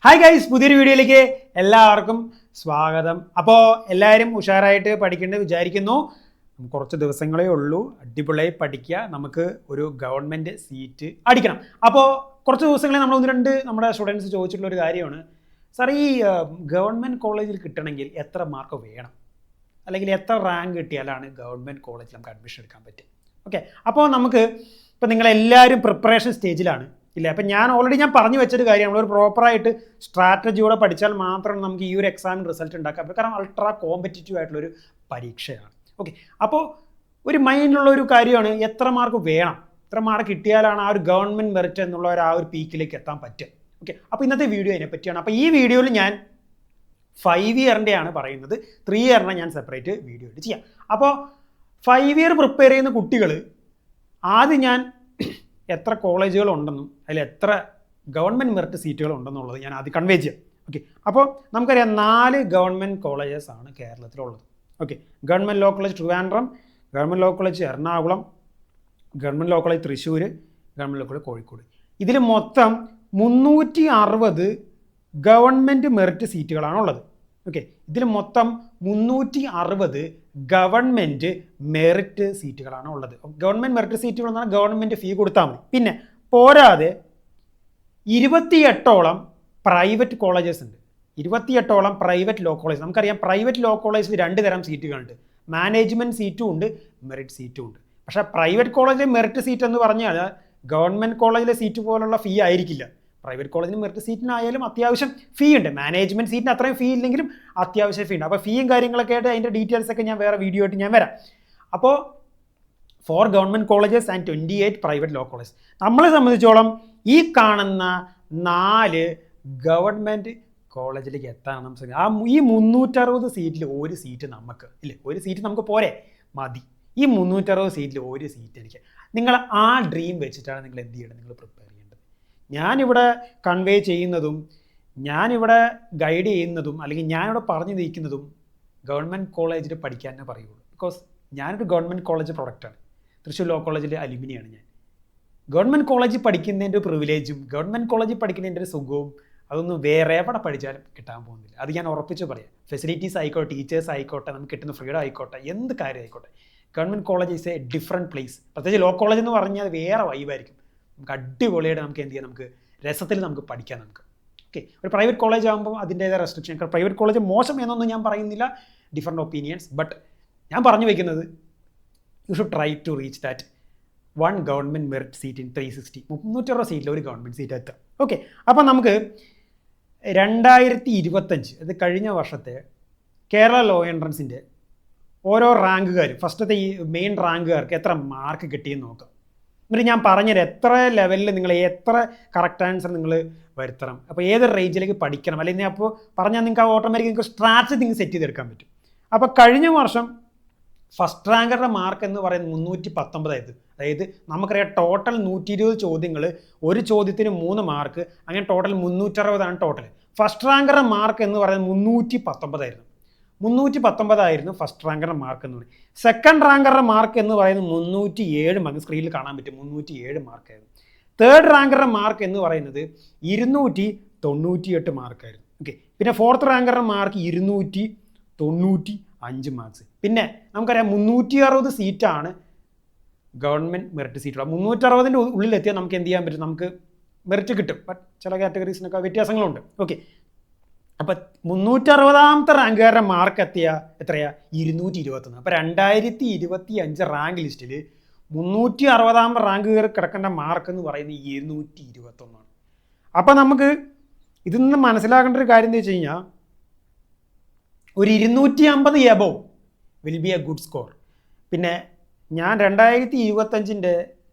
Hi guys, പുതിയൊരു വീഡിയോയിലേക്ക് എല്ലാവർക്കും സ്വാഗതം. അപ്പോൾ എല്ലാവരും ഉഷാറായിട്ട് പഠിക്കേണ്ടത് വിചാരിക്കുന്നു. കുറച്ച് ദിവസങ്ങളേ ഉള്ളൂ. അടിപൊളിയായി പഠിക്കുക. നമുക്ക് ഒരു ഗവൺമെൻറ് സീറ്റ് അടിക്കണം. അപ്പോൾ കുറച്ച് ദിവസങ്ങളെ നമ്മൾ ഒന്ന് രണ്ട് നമ്മുടെ സ്റ്റുഡൻസ് ചോദിച്ചിട്ടുള്ള ഒരു കാര്യമാണ്, സാർ ഈ ഗവൺമെൻറ് കോളേജിൽ കിട്ടണമെങ്കിൽ എത്ര മാർക്ക് വേണം, അല്ലെങ്കിൽ എത്ര റാങ്ക് കിട്ടിയാലാണ് ഗവൺമെൻറ് കോളേജിൽ നമുക്ക് അഡ്മിഷൻ എടുക്കാൻ പറ്റും? ഓക്കെ, അപ്പോൾ നമുക്ക് ഇപ്പോൾ നിങ്ങളെല്ലാവരും പ്രിപ്പറേഷൻ സ്റ്റേജിലാണ് ഇല്ല. അപ്പം ഞാൻ ഓൾറെഡി പറഞ്ഞു വെച്ചൊരു കാര്യം, നമ്മളൊരു പ്രോപ്പറായിട്ട് സ്ട്രാറ്റജിയോടെ പഠിച്ചാൽ മാത്രമാണ് നമുക്ക് ഈ ഒരു എക്സാമിന് റിസൾട്ട് ഉണ്ടാക്കാൻ പറ്റും. കാരണം അൾട്രാ കോമ്പറ്റീറ്റീവ് ആയിട്ടുള്ളൊരു പരീക്ഷയാണ്. ഓക്കെ, അപ്പോൾ ഒരു മൈൻഡിലുള്ള ഒരു കാര്യമാണ് എത്ര മാർക്ക് വേണം, എത്ര മാർക്ക് കിട്ടിയാലാണ് ആ ഒരു ഗവൺമെൻറ് മെറിറ്റ് എന്നുള്ള ആ ഒരു പീക്കിലേക്ക് എത്താൻ പറ്റുക. ഓക്കെ, അപ്പോൾ ഇന്നത്തെ വീഡിയോ അതിനെ പറ്റിയാണ്. അപ്പോൾ ഈ വീഡിയോയിൽ ഞാൻ 5 ഇയറിൻ്റെയാണ് പറയുന്നത്. 3 ഇയറിനെ ഞാൻ സെപ്പറേറ്റ് വീഡിയോ ആയിട്ട് ചെയ്യാം. അപ്പോൾ 5 ഇയർ പ്രിപ്പയർ ചെയ്യുന്ന കുട്ടികൾ ആദ്യം ഞാൻ എത്ര കോളേജുകൾ ഉണ്ടെന്നും അതിൽ എത്ര ഗവൺമെൻറ് മെറിറ്റ് സീറ്റുകൾ ഉണ്ടെന്നുള്ളത് ഞാൻ ആദ്യം കൺവേ ചെയ്യാം. ഓക്കെ, അപ്പോൾ നമുക്കറിയാം 4 ഗവൺമെൻറ് കോളേജസ് ആണ് കേരളത്തിലുള്ളത്. Okay, government law college Trivandrum, government law college Ernakulam, government law college Thrissur, government law college Kozhikode. ഇതിൽ മൊത്തം 360 ഗവൺമെൻറ് മെറിറ്റ് സീറ്റുകളാണുള്ളത്. ഓക്കെ, ഇതിൽ മൊത്തം 360 ഗവൺമെൻറ് മെറിറ്റ് സീറ്റുകളാണ് ഉള്ളത്. ഗവൺമെൻറ് മെറിറ്റ് സീറ്റുകൾ എന്ന് പറഞ്ഞാൽ ഗവൺമെൻറ് ഫീ കൊടുത്താൽ മതി. പിന്നെ പോരാതെ 28ഓളം പ്രൈവറ്റ് കോളേജസ് ഉണ്ട്. 28ഓളം പ്രൈവറ്റ് ലോ കോളേജ്. നമുക്കറിയാം പ്രൈവറ്റ് ലോ കോളേജിൽ 2 തരം സീറ്റുകളുണ്ട്. മാനേജ്മെൻറ്റ് സീറ്റും ഉണ്ട്, മെറിറ്റ് സീറ്റും ഉണ്ട്. പക്ഷേ പ്രൈവറ്റ് കോളേജിലെ മെറിറ്റ് സീറ്റ് എന്ന് പറഞ്ഞാൽ ഗവൺമെൻറ് കോളേജിലെ സീറ്റ് പോലുള്ള ഫീ ആയിരിക്കില്ല. പ്രൈവറ്റ് കോളേജിന് മെറിറ്റ് സീറ്റിനായാലും അത്യാവശ്യം ഫീ ഉണ്ട്. മാനേജ്മെൻറ്റ് സീറ്റിന് അത്രയും ഫീ ഇല്ലെങ്കിലും അത്യാവശ്യം ഫീ ഉണ്ട്. അപ്പോൾ ഫീയും കാര്യങ്ങളൊക്കെ ആയിട്ട് അതിൻ്റെ ഡീറ്റെയിൽസ് ഒക്കെ ഞാൻ വേറെ വീഡിയോ ആയിട്ട് ഞാൻ വരാം. അപ്പോൾ 4 government colleges and 28 private law college. നമ്മളെ സംബന്ധിച്ചോളം ഈ കാണുന്ന 4 ഗവൺമെൻറ് കോളേജിലേക്ക് എത്താൻ നമുക്ക് ഈ 360 സീറ്റിൽ ഒരു സീറ്റ് നമുക്ക് ഇല്ലേ, ഒരു സീറ്റ് നമുക്ക് പോരെ, മതി. ഈ 360 സീറ്റിൽ ഒരു സീറ്റ് എനിക്ക്. നിങ്ങൾ ആ ഡ്രീം വെച്ചിട്ടാണ് നിങ്ങൾ എന്ത് ചെയ്യേണ്ടത്, നിങ്ങൾ പ്രിപ്പയർ ചെയ്യേണ്ടത്. ഞാനിവിടെ കൺവേ ചെയ്യുന്നതും ഞാനിവിടെ ഗൈഡ് ചെയ്യുന്നതും അല്ലെങ്കിൽ ഞാനിവിടെ പറഞ്ഞു നീക്കുന്നതും ഗവൺമെൻറ് കോളേജിൽ പഠിക്കാൻ തന്നെ പറയുള്ളൂ. ബിക്കോസ് ഞാനൊരു ഗവൺമെൻറ് കോളേജ് പ്രൊഡക്റ്റാണ്. തൃശ്ശൂർ ലോ കോളേജിലെ അലുമിനിയാണ് ഞാൻ. ഗവൺമെൻറ് കോളേജിൽ പഠിക്കുന്നതിൻ്റെ ഒരു പ്രിവിലേജും ഗവൺമെൻറ് കോളേജിൽ പഠിക്കുന്നതിൻ്റെ ഒരു സുഖവും അതൊന്നും വേറെ എവിടെ പഠിച്ചാലും കിട്ടാൻ പോകുന്നില്ല. അത് ഞാൻ ഉറപ്പിച്ച് പറയാം. ഫെസിലിറ്റീസ് ആയിക്കോട്ടെ, ടീച്ചേഴ്സ് ആയിക്കോട്ടെ, നമുക്ക് കിട്ടുന്ന ഫ്രീഡം ആയിക്കോട്ടെ, എന്ത് കാര്യം ആയിക്കോട്ടെ, government college is A different place. പ്രത്യേകിച്ച് ലോ കോളേജ് എന്ന് പറഞ്ഞാൽ വേറെ വൈബായിരിക്കും. നമുക്ക് അടിപൊളിയായിട്ട് നമുക്ക് എന്ത് ചെയ്യാം, നമുക്ക് രസത്തിൽ നമുക്ക് പഠിക്കാം നമുക്ക്. ഓക്കെ, ഒരു പ്രൈവറ്റ് കോളേജ് ആകുമ്പോൾ അതിൻ്റേതായ റെസ്ട്രിക്ഷൻ. പ്രൈവറ്റ് കോളേജ് മോശം എന്നൊന്നും ഞാൻ പറയുന്നില്ല, ഡിഫറെൻറ്റ് ഒപ്പീനിയൻസ്. ബട്ട് ഞാൻ പറഞ്ഞു വയ്ക്കുന്നത് you should try to reach that 1 government merit seat in 360. 360 സീറ്റിൽ ഒരു ഗവൺമെൻറ് സീറ്റ് എത്തുക. ഓക്കെ, അപ്പം നമുക്ക് 2025 അത് കഴിഞ്ഞ വർഷത്തെ കേരള ലോ എൻട്രൻസിൻ്റെ ഓരോ റാങ്കുകാർ, ഫസ്റ്റത്തെ ഈ മെയിൻ റാങ്കുകാർക്ക് എത്ര മാർക്ക് കിട്ടിയെന്ന് നോക്കാം. എന്നിട്ട് ഞാൻ പറഞ്ഞുതരാം എത്ര ലെവലിൽ നിങ്ങൾ എത്ര കറക്റ്റ് ആൻസർ നിങ്ങൾ വരുത്തണം, അപ്പോൾ ഏത് റേഞ്ചിലേക്ക് പഠിക്കണം, അല്ലെങ്കിൽ അപ്പോൾ പറഞ്ഞാൽ നിങ്ങൾക്ക് ആ ഓട്ടോമാറ്റിക് നിങ്ങൾക്ക് സ്ട്രാറ്റജി നിങ്ങൾക്ക് സെറ്റ് ചെയ്തെടുക്കാൻ പറ്റും. അപ്പോൾ കഴിഞ്ഞ വർഷം ഫസ്റ്റ് റാങ്കറുടെ മാർക്ക് എന്ന് പറയുന്നത് 319. അതായത് നമുക്കറിയാം ടോട്ടൽ 120 ചോദ്യങ്ങൾ, ഒരു ചോദ്യത്തിന് 3 മാർക്ക്, അങ്ങനെ ടോട്ടൽ 360 ടോട്ടൽ. ഫസ്റ്റ് റാങ്കറുടെ മാർക്ക് എന്ന് പറയുന്നത് 319 319 ഫസ്റ്റ് റാങ്കറുടെ മാർക്ക് എന്ന് പറയുന്നത്. സെക്കൻഡ് റാങ്കറുടെ മാർക്ക് എന്ന് പറയുന്നത് 307 മാർക്ക്, സ്ക്രീനിൽ കാണാൻ പറ്റും, 307 മാർക്കായിരുന്നു. തേർഡ് റാങ്കറുടെ മാർക്ക് എന്ന് പറയുന്നത് 298 മാർക്കായിരുന്നു. ഓക്കെ, പിന്നെ ഫോർത്ത് റാങ്കറുടെ മാർക്ക് 295 മാർക്സ്. പിന്നെ നമുക്കറിയാം 360 സീറ്റാണ് ഗവൺമെൻറ് മെറിറ്റ് സീറ്റുള്ള. 360ൻ്റെ ഉള്ളിലെത്തിയാൽ നമുക്ക് എന്ത് ചെയ്യാൻ പറ്റും, നമുക്ക് മെറിറ്റ് കിട്ടും. ബട്ട് ചില കാറ്റഗറീസിനൊക്കെ വ്യത്യാസങ്ങളുണ്ട്. ഓക്കെ, അപ്പം 360ാമത്തെ റാങ്കുകാരുടെ മാർക്ക് എത്രയാ, 221. അപ്പോൾ 2025 റാങ്ക് ലിസ്റ്റിൽ 360ാമത്തെ റാങ്കുകാർ കിടക്കേണ്ട മാർക്ക് എന്ന് പറയുന്നത് 221. അപ്പം നമുക്ക് ഇതിൽ നിന്ന് മനസ്സിലാക്കേണ്ട ഒരു കാര്യം എന്താ വെച്ച് കഴിഞ്ഞാൽ, ഒരു 250 above will be A good score. പിന്നെ ഞാൻ 2025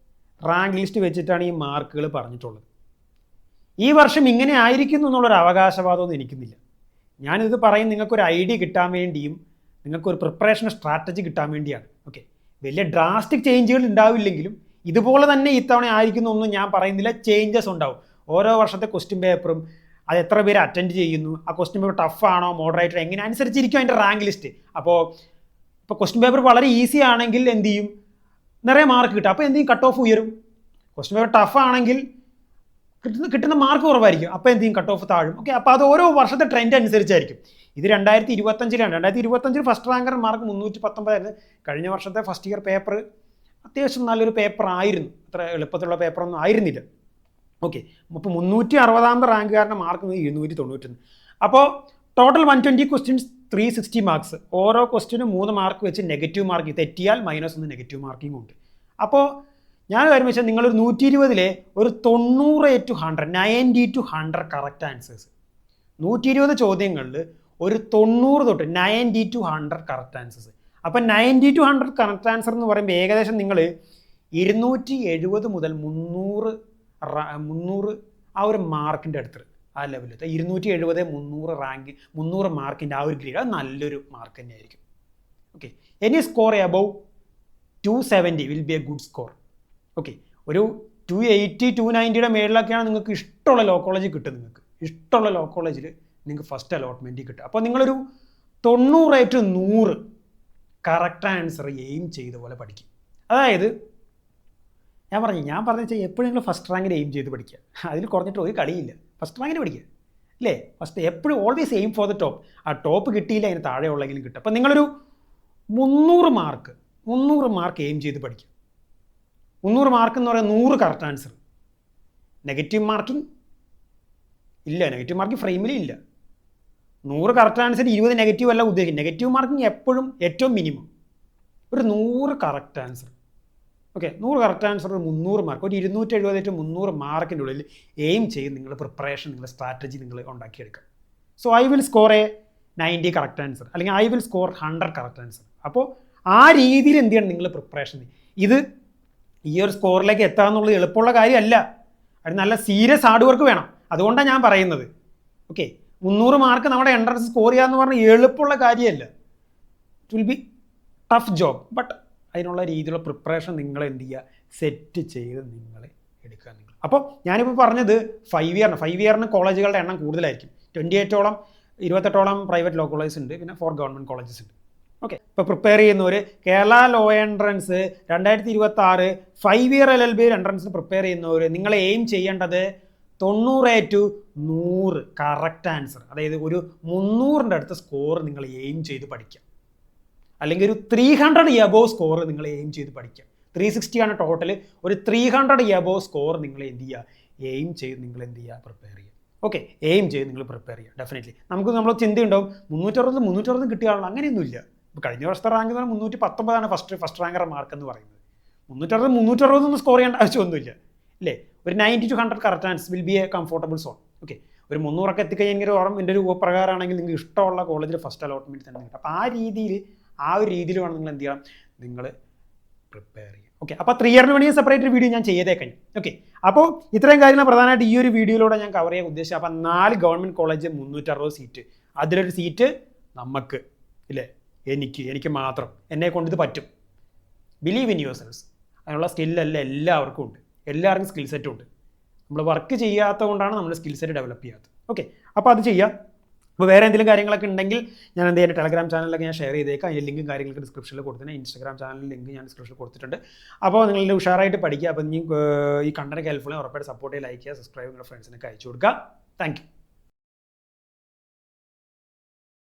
റാങ്ക് ലിസ്റ്റ് വെച്ചിട്ടാണ് ഈ മാർക്കുകൾ പറഞ്ഞിട്ടുള്ളത്. ഈ വർഷം ഇങ്ങനെ ആയിരിക്കുന്നു എന്നുള്ളൊരു അവകാശവാദമൊന്നും എനിക്കുന്നില്ല. ഞാനിത് പറയും നിങ്ങൾക്കൊരു ഐഡിയ കിട്ടാൻ വേണ്ടിയും നിങ്ങൾക്കൊരു പ്രിപ്പറേഷൻ സ്ട്രാറ്റജി കിട്ടാൻ വേണ്ടിയാണ്. ഓക്കെ, വലിയ ഡ്രാസ്റ്റിക് ചേഞ്ചുകൾ ഉണ്ടാവില്ലെങ്കിലും ഇതുപോലെ തന്നെ ഇത്തവണ ആയിരിക്കുന്നു ഒന്നും ഞാൻ പറയുന്നില്ല. ചേഞ്ചസ് ഉണ്ടാവും. ഓരോ വർഷത്തെ ക്വസ്റ്റ്യൻ പേപ്പറും അത് എത്ര പേര് അറ്റൻഡ് ചെയ്യുന്നു, ആ ക്വസ്റ്റ്യൻ പേപ്പർ ടഫാണോ മോഡറേറ്റർ എങ്ങനെ അനുസരിച്ചിരിക്കും അതിൻ്റെ റാങ്ക് ലിസ്റ്റ്. അപ്പോൾ ക്വസ്റ്റ്യൻ പേപ്പർ വളരെ ഈസി ആണെങ്കിൽ എന്ത് ചെയ്യും, നിറയെ മാർക്ക് കിട്ടും. അപ്പോൾ എന്ത് ചെയ്യും, കട്ട് ഓഫ് ഉയരും. ക്വസ്റ്റ്യൻ പേപ്പർ ടഫ് ആണെങ്കിൽ കിട്ടുന്ന മാർക്ക് കുറവായിരിക്കും. അപ്പോൾ എന്ത് ചെയ്യും? Cut off താഴും. ഓക്കെ, അപ്പോൾ അത് ഓരോ വർഷത്തെ ട്രെൻഡ് അനുസരിച്ചായിരിക്കും. ഇത് 2025 2025 ഫസ്റ്റ് റാങ്കർ മാർക്ക് 319 ആയിരുന്നു. കഴിഞ്ഞ വർഷത്തെ ഫസ്റ്റ് ഇയർ പേപ്പർ അത്യാവശ്യം നല്ലൊരു പേപ്പർ ആയിരുന്നു, അത്ര എളുപ്പത്തിലുള്ള പേപ്പറൊന്നും ആയിരുന്നില്ല. ഓക്കെ, അപ്പോൾ 360 റാങ്കുകാരൻ്റെ മാർക്ക് 291. അപ്പോൾ ടോട്ടൽ 120 ക്വസ്റ്റ്യൻസ് 360 മാർക്സ്. ഓരോ ക്വസ്റ്റ്യനും 3 മാർക്ക് വെച്ച് നെഗറ്റീവ് മാർക്ക്, തെറ്റിയാൽ -1 നെഗറ്റീവ് മാർക്കിംഗ് ഉണ്ട്. അപ്പോൾ ഞാൻ കാര്യം വെച്ചാൽ നിങ്ങളൊരു 120 ഒരു 90/100 90 to 100 കറക്റ്റ് ആൻസേഴ്സ്. 120 ചോദ്യങ്ങളിൽ ഒരു 90 തൊട്ട് 90 to 100 കറക്റ്റ് ആൻസേഴ്സ്. അപ്പം 90 to 100 കറക്റ്റ് ആൻസർ എന്ന് പറയുമ്പോൾ ഏകദേശം നിങ്ങൾ 270 മുതൽ 300 ആ ഒരു മാർക്കിൻ്റെ അടുത്ത് ആ ലെവലിൽ 270 300 റാങ്ക് 300 മാർക്കിൻ്റെ ആ ഒരു ഗ്രേഡ്, അത് നല്ലൊരു മാർക്ക് തന്നെയായിരിക്കും. Okay, any score above 270 will be A good score. Okay, ഒരു 280 290 മേളിലൊക്കെയാണ് നിങ്ങൾക്ക് ഇഷ്ടമുള്ള ലോ കോളേജിൽ കിട്ടും. നിങ്ങൾക്ക് ഇഷ്ടമുള്ള ലോ കോളേജിൽ നിങ്ങൾക്ക് ഫസ്റ്റ് അലോട്ട്മെൻറ്റിൽ കിട്ടും. അപ്പോൾ നിങ്ങളൊരു 90/100 കറക്റ്റ് ആൻസർ എയിം ചെയ്ത പോലെ പഠിക്കും. അതായത് ഞാൻ പറഞ്ഞു വെച്ചാൽ എപ്പോഴും നിങ്ങൾ ഫസ്റ്റ് റാങ്കിൽ എയിം ചെയ്ത് പഠിക്കുക. അതിൽ കുറഞ്ഞിട്ട് ഒരു കളിയില്ല. ഫസ്റ്റ് റാങ്കിന് പഠിക്കുക അല്ലേ? ഫസ്റ്റ് എപ്പോഴും always aim for the top. ആ ടോപ്പ് കിട്ടിയില്ല, അതിന് താഴെയുള്ളെങ്കിലും കിട്ടും. അപ്പോൾ നിങ്ങളൊരു 300 മാർക്ക് എയിം ചെയ്ത് പഠിക്കുക. 300 മാർക്ക് എന്ന് പറയുന്നത് 100 കറക്റ്റ് ആൻസർ. നെഗറ്റീവ് മാർക്കിംഗ് ഇല്ല, നെഗറ്റീവ് മാർക്കിംഗ് ഫ്രെയിമിൽ ഇല്ല. 100 കറക്റ്റ് ആൻസർ 20 നെഗറ്റീവ് അല്ല ഉദ്ദേശിക്കും. നെഗറ്റീവ് മാർക്കിംഗ് എപ്പോഴും ഏറ്റവും മിനിമം ഒരു 100 correct answer. Okay, 100 correct answer ഒരു 300 മാർക്ക്, ഒരു 270 to 300 മാർക്കിൻ്റെ ഉള്ളിൽ എയിം ചെയ്ത് നിങ്ങളുടെ പ്രിപ്പറേഷൻ, നിങ്ങളുടെ സ്ട്രാറ്റജി നിങ്ങൾ ഉണ്ടാക്കിയെടുക്കുക. So I will score a 90 correct answer, അല്ലെങ്കിൽ I will score 100 correct answer. അപ്പോൾ ആ രീതിയിൽ എന്ത് ചെയ്യണം നിങ്ങൾ പ്രിപ്പറേഷൻ. ഇത് ഈ ഒരു സ്കോറിലേക്ക് എത്താമെന്നുള്ളത് എളുപ്പമുള്ള കാര്യമല്ല. അത് നല്ല സീരിയസ് ഹാർഡ് വർക്ക് വേണം. അതുകൊണ്ടാണ് ഞാൻ പറയുന്നത്. ഓക്കെ, 300 മാർക്ക് നമ്മുടെ എൻട്രൻസ് സ്കോർ ചെയ്യുക എന്ന് പറഞ്ഞാൽ എളുപ്പമുള്ള കാര്യമല്ല. It will be tough job. But അതിനുള്ള രീതിയിലുള്ള പ്രിപ്പറേഷൻ നിങ്ങൾ എന്ത് ചെയ്യുക, സെറ്റ് ചെയ്ത് നിങ്ങൾ എടുക്കുക. നിങ്ങൾ അപ്പോൾ ഞാനിപ്പോൾ പറഞ്ഞത് 5 ഇയറിന് കോളേജുകളുടെ എണ്ണം കൂടുതലായിരിക്കും. 28ഓളം പ്രൈവറ്റ് ലോ കോളേജസ് ഉണ്ട്, പിന്നെ 4 ഗവൺമെൻറ് കോളേജസ് ഉണ്ട്. ഓക്കെ, ഇപ്പോൾ പ്രിപ്പയർ ചെയ്യുന്നവർ Kerala law entrance 2026 5 year LLB എൻട്രൻസിന് പ്രിപ്പയർ ചെയ്യുന്നവർ നിങ്ങൾ എയിം ചെയ്യേണ്ടത് 90/100 കറക്റ്റ് ആൻസർ. അതായത് ഒരു 300ൻ്റെ അടുത്ത് സ്കോർ നിങ്ങൾ എയിം ചെയ്ത് പഠിക്കുക. അല്ലെങ്കിൽ ഒരു 300 എബോവ് സ്കോർ നിങ്ങൾ എയിം ചെയ്ത് പഠിക്കുക. 360 ആണ് ടോട്ടൽ. ഒരു 300 എബോവ് സ്കോർ നിങ്ങൾ എന്ത് ചെയ്യുക, എയിം ചെയ്ത് നിങ്ങൾ എന്ത് ചെയ്യുക, പ്രിപ്പയർ ചെയ്യുക. ഓക്കെ, എയിം ചെയ്ത് നിങ്ങൾ പ്രിപ്പയർ ചെയ്യുക. ഡെഫിനറ്റ്ലി നമ്മൾ ചിന്തയുണ്ടാവും 360 കിട്ടിയാണല്ലോ, അങ്ങനെയൊന്നുമില്ല. ഇപ്പോൾ കഴിഞ്ഞ വർഷത്തെ റാങ്ക് എന്ന് പറഞ്ഞാൽ 319 ഫസ്റ്റ് റാങ്കർ മാർക്ക് എന്ന് പറയുന്നത്. 360 സ്കോർ ചെയ്യേണ്ട ആവശ്യമൊന്നുമില്ല അല്ലേ? ഒരു 90 to 100 correct answer will be A comfortable zone. Okay, ഒരു 300 എത്തിക്കഴിഞ്ഞാൽ എൻ്റെ ഒരു പ്രകാരമാണെങ്കിൽ നിങ്ങൾക്ക് ഇഷ്ടമുള്ള കോളേജിൽ ഫസ്റ്റ് അലോട്ട്മെൻറ്റ് തന്നെ കിട്ടും. അപ്പോൾ ആ ഒരു രീതിയിൽ വേണം നിങ്ങൾ എന്ത് ചെയ്യണം, നിങ്ങൾ പ്രിപ്പയർ ചെയ്യുക. ഓക്കെ, അപ്പോൾ 3 ഇയറിന് വേണ്ടി സെപ്പറേറ്റ് വീഡിയോ ഞാൻ ചെയ്തേക്കാം. ഓക്കെ, അപ്പോൾ ഇത്രയും കാര്യങ്ങൾ പ്രധാനമായിട്ട് ഈ ഒരു വീഡിയോയിലൂടെ ഞാൻ കവർ ചെയ്യാൻ ഉദ്ദേശിച്ചത്. അപ്പോൾ 4 ഗവൺമെൻറ് കോളേജ് 360 സീറ്റ്, അതിലൊരു സീറ്റ് നമുക്ക് ഇല്ലേ, എനിക്ക് മാത്രം, എന്നെ കൊണ്ട് ഇത് പറ്റും. Believe in your cells. അതിനുള്ള സ്കില്ലല്ല എല്ലാവർക്കും ഉണ്ട്, എല്ലാവർക്കും സ്കിൽ സെറ്റും ഉണ്ട്. നമ്മൾ വർക്ക് ചെയ്യാത്തത് കൊണ്ടാണ് നമ്മൾ സ്കിൽ സെറ്റ് ഡെവലപ്പ് ചെയ്യാത്തത്. ഓക്കെ, അപ്പോൾ അത് ചെയ്യാം. അപ്പോൾ വേറെ എന്തെങ്കിലും കാര്യങ്ങളൊക്കെ ഉണ്ടെങ്കിൽ ഞാൻ എന്ത് ചെയ്യുന്നത്, ടെലഗ്രാം ചാനലിലൊക്കെ ഞാൻ ഷെയർ ചെയ്തേക്കാം. അതിൻ്റെ ലിങ്കും കാര്യങ്ങളൊക്കെ ഡിസ്ക്രിപ്ഷനിൽ കൊടുത്തിട്ടുണ്ട്. ഇൻസ്റ്റാഗ്രാം ചാനലിൽ ലിങ്ക് ഞാൻ ഡിസ്ക്രിപ്ഷനിൽ കൊടുത്തിട്ടുണ്ട്. അപ്പോൾ നിങ്ങൾ ഉഷാറായിട്ട് പഠിക്കുക. അപ്പോൾ ഈ കണ്ടന്റ് ഹെൽപ്ഫുൾ ഉറപ്പായിട്ട് സപ്പോർട്ട് ചെയ്യുക, ലൈക്ക് ചെയ്യുക, സബ്സ്ക്രൈബ്, നിങ്ങളുടെ ഫ്രണ്ട്സിനൊക്കെ അയച്ചു കൊടുക്കുക. Thank you.